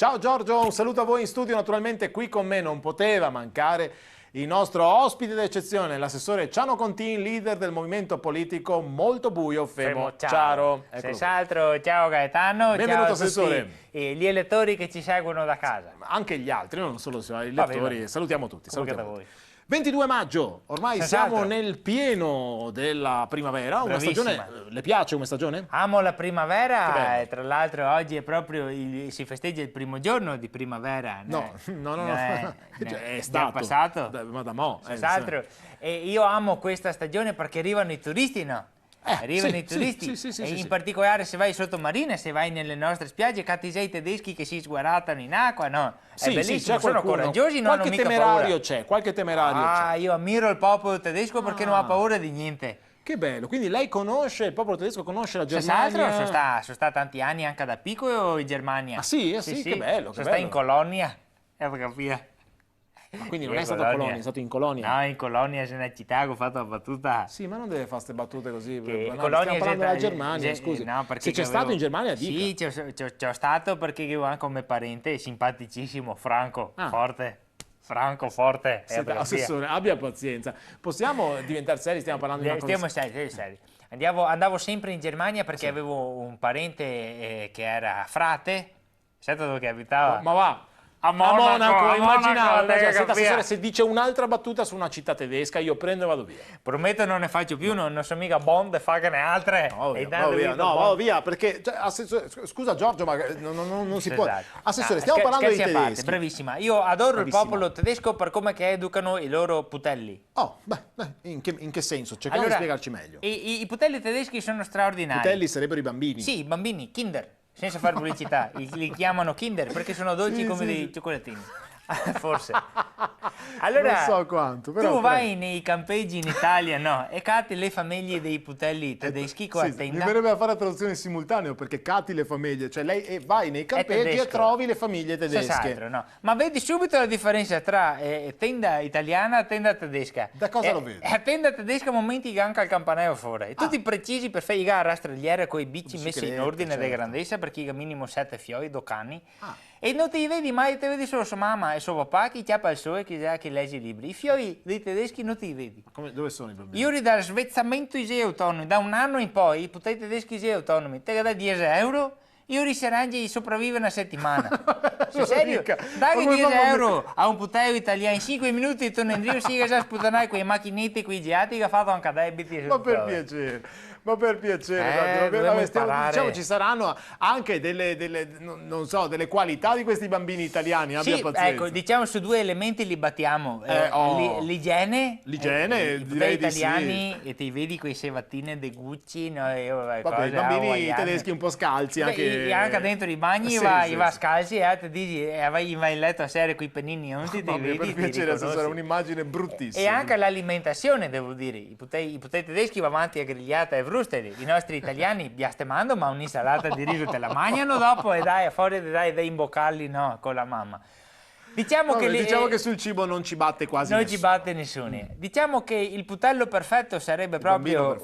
Ciao Giorgio, un saluto a voi in studio. Naturalmente qui con me non poteva mancare il nostro ospite d'eccezione, l'assessore Ciano Contin, leader del movimento politico Molto Buio Femociaro. Senz'altro, ciao Gaetano, benvenuto ciao a tutti gli elettori che ci seguono da casa. Anche gli altri, non solo i lettori, salutiamo tutti. Salutiamo voi. 22 maggio, ormai siamo nel pieno della primavera, una stagione, le piace come stagione? Amo la primavera, e tra l'altro oggi è proprio, si festeggia il primo giorno di primavera. No, è stato passato. Ma da mo'. Senz'altro, e io amo questa stagione perché arrivano i turisti, no? Arrivano i turisti, in particolare se vai in sottomarina, se vai nelle nostre spiagge, cattisei tedeschi che si sguaratano in acqua, no? È bellissimo, sono coraggiosi, non hanno mica paura. Qualche temerario c'è. Io ammiro il popolo tedesco perché non ha paura di niente. Che bello, quindi lei conosce, il popolo tedesco conosce la Germania? Senz'altro, sono stato tanti anni anche da piccolo in Germania. Ah sì, che bello. Sono stato in Colonia, per capire. Ma quindi non è stato a Colonia, è stato in Colonia? No, in Colonia, se ne città, ho fatto la battuta. Sì, ma non deve fare queste battute così. Colonia stiamo parlando della Germania, scusi. No, se c'è stato in Germania, dica. Sì, c'è stato perché io anche come parente, simpaticissimo, Franco, forte. Franco, forte. Assessore, abbia pazienza. Possiamo diventare seri? Stiamo parlando di una cosa... Stiamo seri. Andavo sempre in Germania perché avevo un parente che era frate. Sapete dove abitava? Ma va! A Monaco, immaginavo. Assessore, se dice un'altra battuta su una città tedesca, io prendo e vado via. Prometto non ne faccio più, non sono mica Bond, faccane altre. Vado via, perché, scusa Giorgio, ma non si può. Assessore, stiamo parlando di tedeschi. Bravissima, io adoro il popolo tedesco per come che educano i loro putelli. In che senso? Cerchiamo di spiegarci meglio. I putelli tedeschi sono straordinari. Putelli sarebbero i bambini? Sì, i bambini, Kinder. Senza fare pubblicità, li chiamano Kinder perché sono dolci come dei cioccolatini. Forse. Allora, non so quanto, però tu vai nei campeggi in Italia, no? E cati le famiglie dei putelli tedeschi con la tenda. Mi verrebbe a fare la traduzione simultanea perché cati le famiglie, cioè lei vai nei campeggi e trovi le famiglie tedesche. No? Ma vedi subito la differenza tra tenda italiana e tenda tedesca. Da cosa lo vedi? A tenda tedesca momenti che anche il campanello fuori. Tutti precisi per fare la rastrelliera con i bici messi in ordine di grandezza perché il minimo 7 fiori, 2 cani. E non ti vedi mai, ti vedi solo sua mamma e suo papà che chiappa il sole e che legge i libri. I fiori dei tedeschi non ti vedi. Dove sono i bambini? Io dal svezzamento ISEE autonomi, da un anno in poi, i putelli tedeschi ISEE autonomi, te da 10 euro, io riseranghi sopravvive una settimana. Sei serio? Dai 10 euro a un putello italiano, in 5 minuti torna in giro, si che sa sputanare quei macchinetti, quei giati che ha fatto anche debiti. Ma per piacere. Ma per piacere, diciamo ci saranno anche delle qualità di questi bambini italiani, abbia pazienza. Ecco, diciamo su 2 elementi li battiamo. L'igiene, direi di italiani, e ti vedi quei sevattine de Gucci, i bambini tedeschi un po' scalzi anche dentro i bagni va scalzi e ti dici vai in letto a sera con i pennini, non ti vedi. Per piacere, sarà un'immagine bruttissima. E anche l'alimentazione, devo dire, i putelli tedeschi va avanti a grigliata e vrusteri, i nostri italiani biastemando, ma un'insalata di riso te la mangiano dopo e dai fuori dei imboccarli, no, con la mamma. Diciamo che sul cibo non ci batte quasi nessuno. Non ci batte nessuno. Diciamo che il putello perfetto sarebbe proprio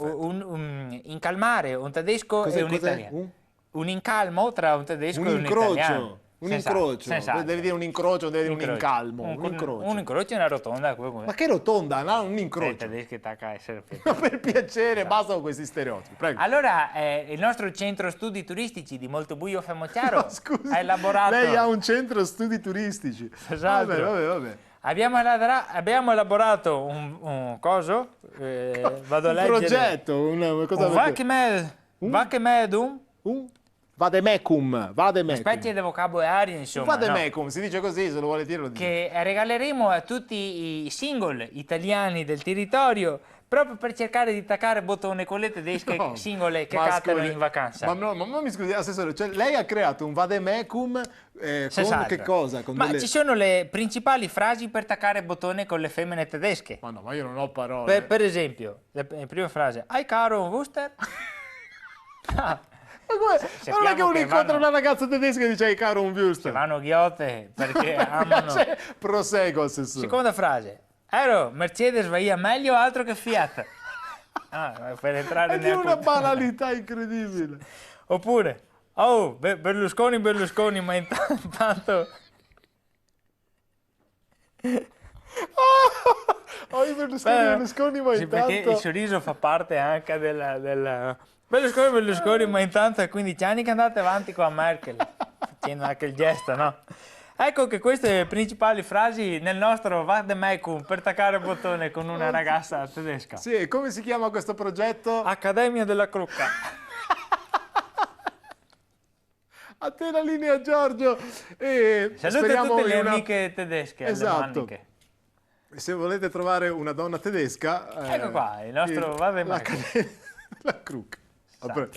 incalmare un tedesco e un italiano. Un incalmo tra un tedesco e un italiano. Un incrocio, devi dire un incrocio, devi dire un incalmo. Un incrocio è una rotonda. Ma che rotonda? No, un incrocio. I tedeschi tacca a essere Ma per piacere, basta con questi stereotipi. Prego. Allora, il nostro centro studi turistici di Molto Buio Femociaro ha elaborato... Lei ha un centro studi turistici. Esatto. Vabbè. Abbiamo elaborato un coso, vado a leggere... Un progetto, una cosa... Un vademecum. Una specie di vocabolario, insomma. Vademecum, si dice così, se lo vuole dire lo dice. Che regaleremo a tutti i single italiani del territorio proprio per cercare di attaccare bottone con le tedesche singole che cattano in vacanza. Ma mi scusi, assessore, cioè lei ha creato un vademecum con che cosa? Ci sono le principali frasi per attaccare bottone con le femmine tedesche. Ma io non ho parole. Per esempio, la prima frase, hai caro un Wuster? Ma non è che uno incontra una ragazza tedesca e dice caro un Wuster. Vanno ghiotte perché amano. Proseggo, assessore. Seconda frase. Mercedes va meglio altro che Fiat. Per entrare è di una banalità incredibile. Oppure Oh, Berlusconi, ma intanto... Oh, i Berlusconi, ma sì, intanto... perché il sorriso fa parte anche del... Berlusconi, ma intanto è 15 anni che andate avanti con la Merkel, facendo anche il gesto, no? Ecco che queste principali frasi nel nostro Vademecum per attaccare il bottone con una ragazza tedesca. Sì, e come si chiama questo progetto? Accademia della Crocca. A te la linea, Giorgio. E Saluto speriamo tutte le in una... amiche tedesche, Esatto. le maniche. Se volete trovare una donna tedesca... Ecco qua, il nostro Vademecum. La Kruk. Esatto.